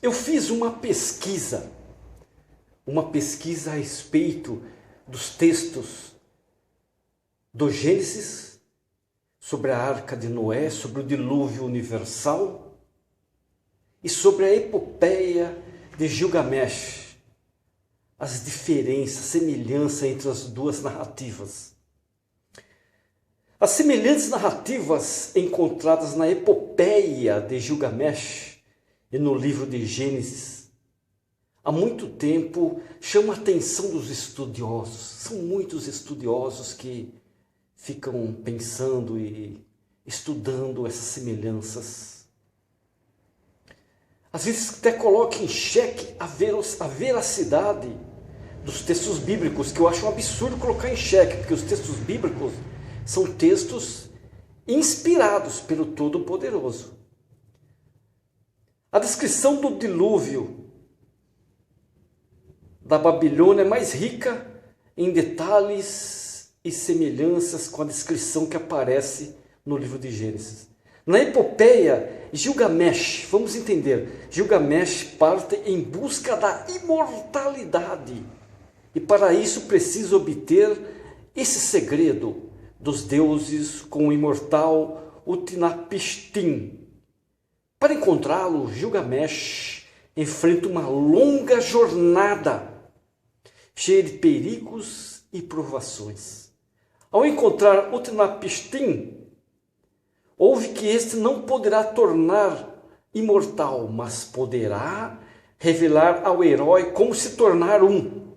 Eu fiz uma pesquisa a respeito dos textos do Gênesis, sobre a Arca de Noé, sobre o dilúvio universal e sobre a epopeia de Gilgamesh, as diferenças, semelhanças entre as duas narrativas. As semelhantes narrativas encontradas na epopeia de Gilgamesh e no livro de Gênesis, há muito tempo chamam a atenção dos estudiosos. São muitos estudiosos que ficam pensando e estudando essas semelhanças. Às vezes até colocam em xeque a veracidade dos textos bíblicos, que eu acho um absurdo colocar em xeque, porque os textos bíblicos são textos inspirados pelo Todo-Poderoso. A descrição do dilúvio da Babilônia é mais rica em detalhes e semelhanças com a descrição que aparece no livro de Gênesis. Na epopeia, Gilgamesh, vamos entender, Gilgamesh parte em busca da imortalidade e para isso precisa obter esse segredo dos deuses com o imortal Utnapishtim. Para encontrá-lo, Gilgamesh enfrenta uma longa jornada, cheia de perigos e provações. Ao encontrar Utnapishtim, ouve que este não poderá tornar imortal, mas poderá revelar ao herói como se tornar um.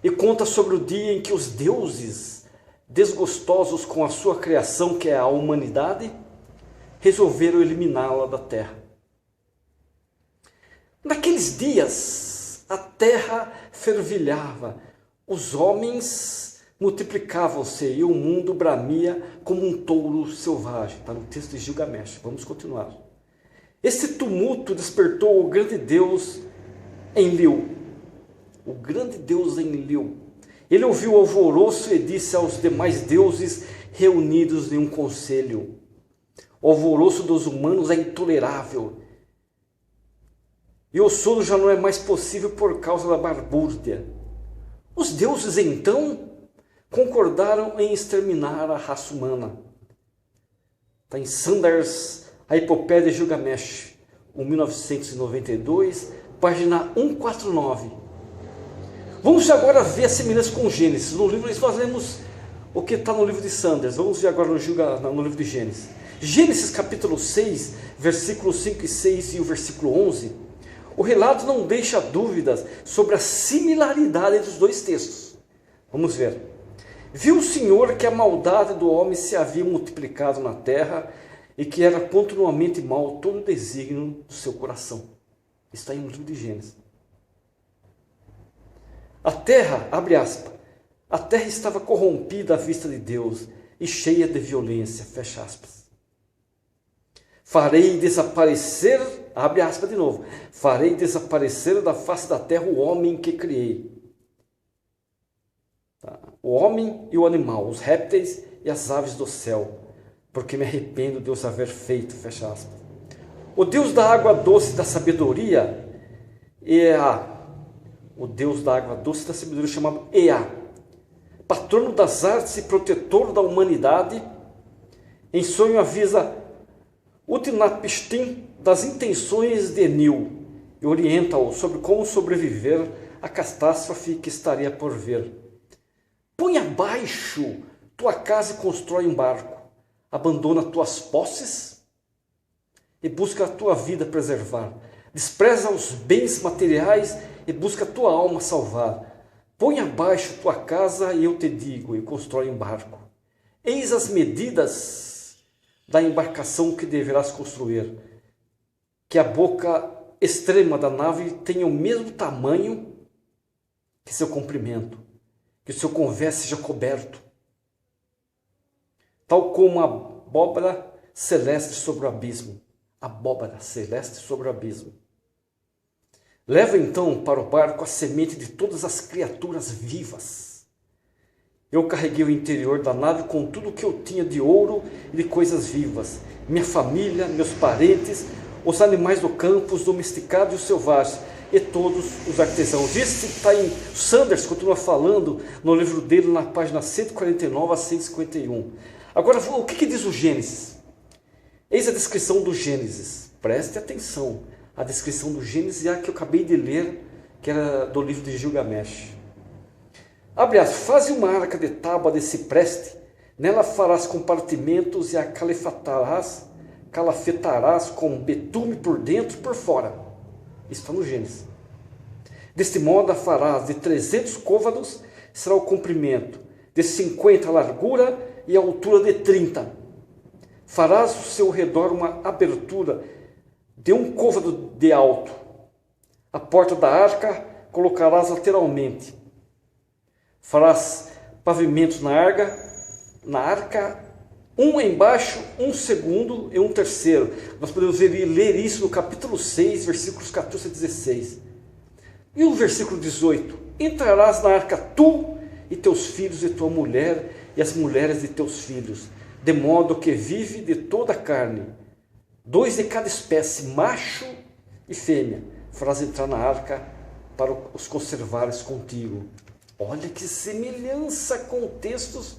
E conta sobre o dia em que os deuses, desgostosos com a sua criação, que é a humanidade, resolveram eliminá-la da terra. Naqueles dias, a terra fervilhava, os homens multiplicavam-se e o mundo bramia como um touro selvagem. Está no texto de Gilgamesh. Vamos continuar. Esse tumulto despertou o grande Deus Enlil. O grande Deus Enlil. Ele ouviu o alvoroço e disse aos demais deuses reunidos em um conselho: o alvoroço dos humanos é intolerável. E o sono já não é mais possível por causa da barbúrdia. Os deuses, então, concordaram em exterminar a raça humana. Está em Sanders, a epopeia de Gilgamesh, 1992, página 149. Vamos agora ver a semelhança com Gênesis. No livro, nós lemos o que está no livro de Sanders. Vamos ver agora no livro de Gênesis. Gênesis capítulo 6, versículos 5 e 6 e o versículo 11. O relato não deixa dúvidas sobre a similaridade dos dois textos. Vamos ver. Viu o Senhor que a maldade do homem se havia multiplicado na terra e que era continuamente mau todo o desígnio do seu coração. Está aí no livro de Gênesis. A terra, abre aspas, a terra estava corrompida à vista de Deus e cheia de violência, fecha aspas. Farei desaparecer, abre aspas de novo, farei desaparecer da face da terra o homem que criei. Tá? O homem e o animal, os répteis e as aves do céu, porque me arrependo de os haver feito, fecha aspas. O Deus da água doce da sabedoria, o Deus da água doce da sabedoria chamado Ea, patrono das artes e protetor da humanidade, em sonho avisa Utnapishtim das intenções de Enlil e orienta-o sobre como sobreviver à catástrofe que estaria por vir. Põe abaixo tua casa e constrói um barco, abandona tuas posses e busca a tua vida preservar, despreza os bens materiais e busca a tua alma salvar. Põe abaixo tua casa e eu te digo, e constrói um barco. Eis as medidas da embarcação que deverás construir, que a boca extrema da nave tenha o mesmo tamanho que seu comprimento, que o seu convés seja coberto, tal como a abóbora celeste sobre o abismo. Abóbora celeste sobre o abismo. Leva então para o barco a semente de todas as criaturas vivas. Eu carreguei o interior da nave com tudo o que eu tinha de ouro e de coisas vivas. Minha família, meus parentes, os animais do campo, os domesticados e os selvagens, e todos os artesãos. Isso está em Sanders, continua falando no livro dele, na página 149 a 151. Agora, o que diz o Gênesis? Eis a descrição do Gênesis. Preste atenção. A descrição do Gênesis é a que eu acabei de ler, que era do livro de Gilgamesh. Abre aspas, faze uma arca de tábua de cipreste, nela farás compartimentos e a calafetarás com betume por dentro e por fora. Isso está no Gênesis. Deste modo a farás de 300 côvados, será o comprimento, de 50 a largura e a altura de 30. Farás ao seu redor uma abertura de 1 côvado de alto. A porta da arca colocarás lateralmente. Farás pavimentos na arca, um embaixo, um segundo e um terceiro. Nós podemos ler isso no capítulo 6, versículos 14 a 16. E o versículo 18: entrarás na arca tu e teus filhos e tua mulher e as mulheres de teus filhos, de modo que vive de toda a carne, 2 de cada espécie, macho e fêmea, farás entrar na arca para os conservares contigo. Olha que semelhança com textos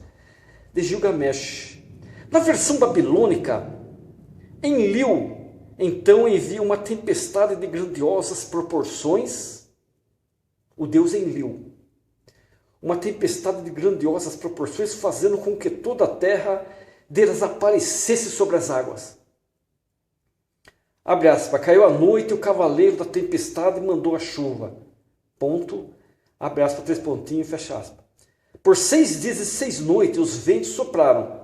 de Gilgamesh. Na versão babilônica, Enlil então envia uma tempestade de grandiosas proporções, o deus Enlil. Uma tempestade de grandiosas proporções, fazendo com que toda a terra desaparecesse sobre as águas. Abre aspas, caiu a noite e o cavaleiro da tempestade mandou a chuva. Ponto. Abre aspas, 3 pontinhos, fecha aspas. Por 6 dias e 6 noites os ventos sopraram.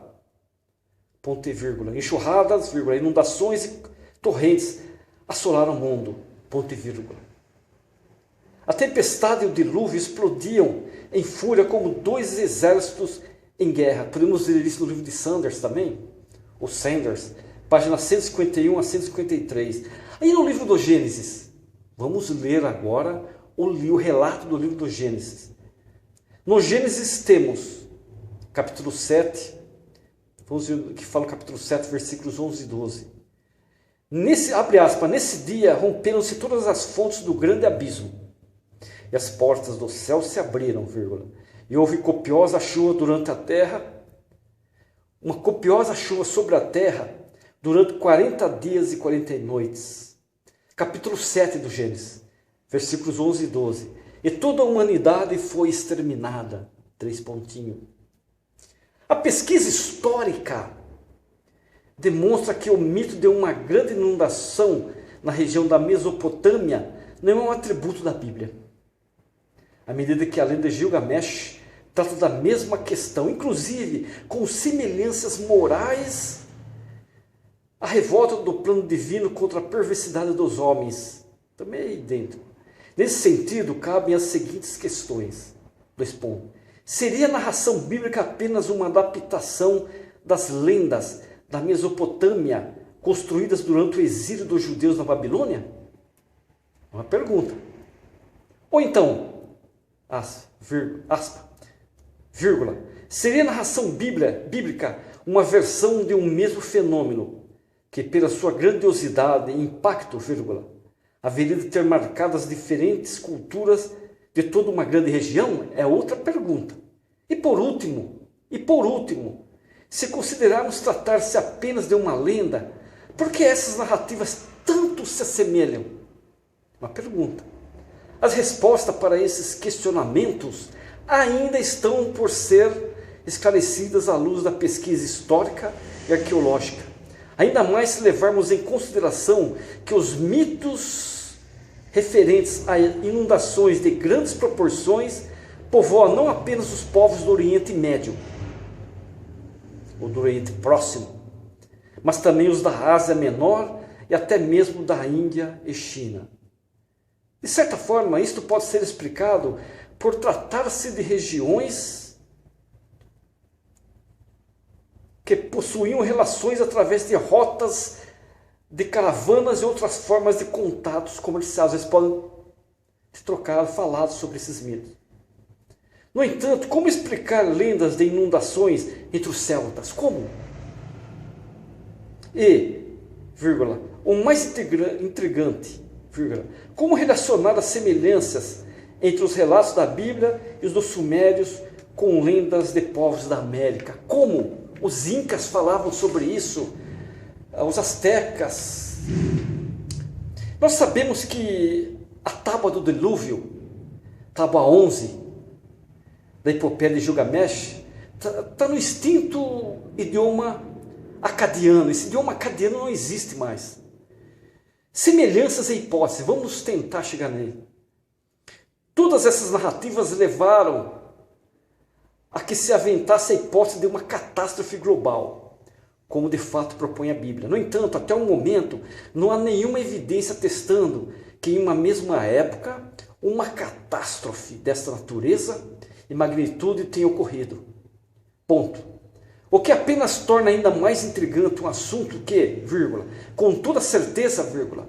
Ponto e vírgula. Enxurradas, vírgula, inundações e torrentes assolaram o mundo. Ponto e vírgula. A tempestade e o dilúvio explodiam em fúria como 2 exércitos em guerra. Podemos ler isso no livro de Sanders também. O Sanders, página 151 a 153. Aí no livro do Gênesis, vamos ler agora o relato do livro do Gênesis. No Gênesis temos capítulo 7, vamos ver que fala o capítulo 7, versículos 11 e 12. Abre aspas, nesse dia romperam-se todas as fontes do grande abismo, e as portas do céu se abriram, vírgula, e houve copiosa chuva durante a terra, uma copiosa chuva sobre a terra, durante 40 dias e 40 noites. Capítulo 7 do Gênesis, versículos 11 e 12. E toda a humanidade foi exterminada. 3 pontinhos. A pesquisa histórica demonstra que o mito de uma grande inundação na região da Mesopotâmia não é um atributo da Bíblia. À medida que a lenda de Gilgamesh trata da mesma questão, inclusive com semelhanças morais, a revolta do plano divino contra a perversidade dos homens, também é idêntico. Nesse sentido, cabem as seguintes questões. 2 pontos. Seria a narração bíblica apenas uma adaptação das lendas da Mesopotâmia construídas durante o exílio dos judeus na Babilônia? Uma pergunta. Ou então, vírgula, seria a narração bíblica uma versão de um mesmo fenômeno que, pela sua grandiosidade e impacto, vírgula, haveria de ter marcado as diferentes culturas de toda uma grande região? É outra pergunta. E por último, se considerarmos tratar-se apenas de uma lenda, por que essas narrativas tanto se assemelham? Uma pergunta. As respostas para esses questionamentos ainda estão por ser esclarecidas à luz da pesquisa histórica e arqueológica. Ainda mais se levarmos em consideração que os mitos referentes a inundações de grandes proporções povoam não apenas os povos do Oriente Médio, ou do Oriente Próximo, mas também os da Ásia Menor e até mesmo da Índia e China. De certa forma, isto pode ser explicado por tratar-se de regiões que possuíam relações através de rotas de caravanas e outras formas de contatos comerciais. Eles podem falar sobre esses mitos. No entanto, como explicar lendas de inundações entre os celtas? Como? E, o mais intrigante, como relacionar as semelhanças entre os relatos da Bíblia e os dos sumérios com lendas de povos da América. Como os incas falavam sobre isso, os astecas. Nós sabemos que a tábua do dilúvio, tábua 11, da epopeia de Gilgamesh, está no extinto idioma acadiano. Esse idioma acadiano não existe mais. Semelhanças e hipóteses, vamos tentar chegar nele. Todas essas narrativas levaram a que se aventasse a hipótese de uma catástrofe global, como de fato propõe a Bíblia. No entanto, até o momento, não há nenhuma evidência atestando que em uma mesma época, uma catástrofe desta natureza e magnitude tenha ocorrido. Ponto. O que apenas torna ainda mais intrigante um assunto que, vírgula, com toda certeza, vírgula,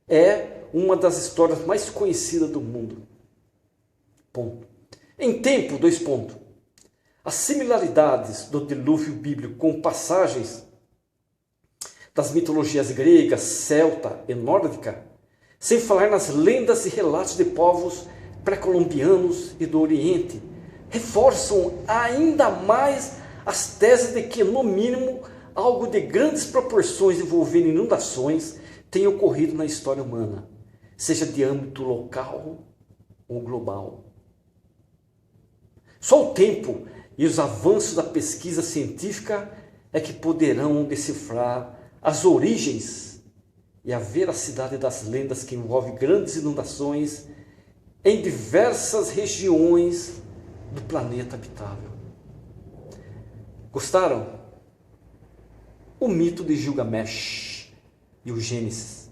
é uma das histórias mais conhecidas do mundo. Ponto. Em tempo, dois pontos. As similaridades do dilúvio bíblico com passagens das mitologias grega, celta e nórdica, sem falar nas lendas e relatos de povos pré-colombianos e do Oriente, reforçam ainda mais as teses de que, no mínimo, algo de grandes proporções envolvendo inundações tem ocorrido na história humana, seja de âmbito local ou global. Só o tempo e os avanços da pesquisa científica é que poderão decifrar as origens e a veracidade das lendas que envolvem grandes inundações em diversas regiões do planeta habitável. Gostaram? O mito de Gilgamesh e o Gênesis.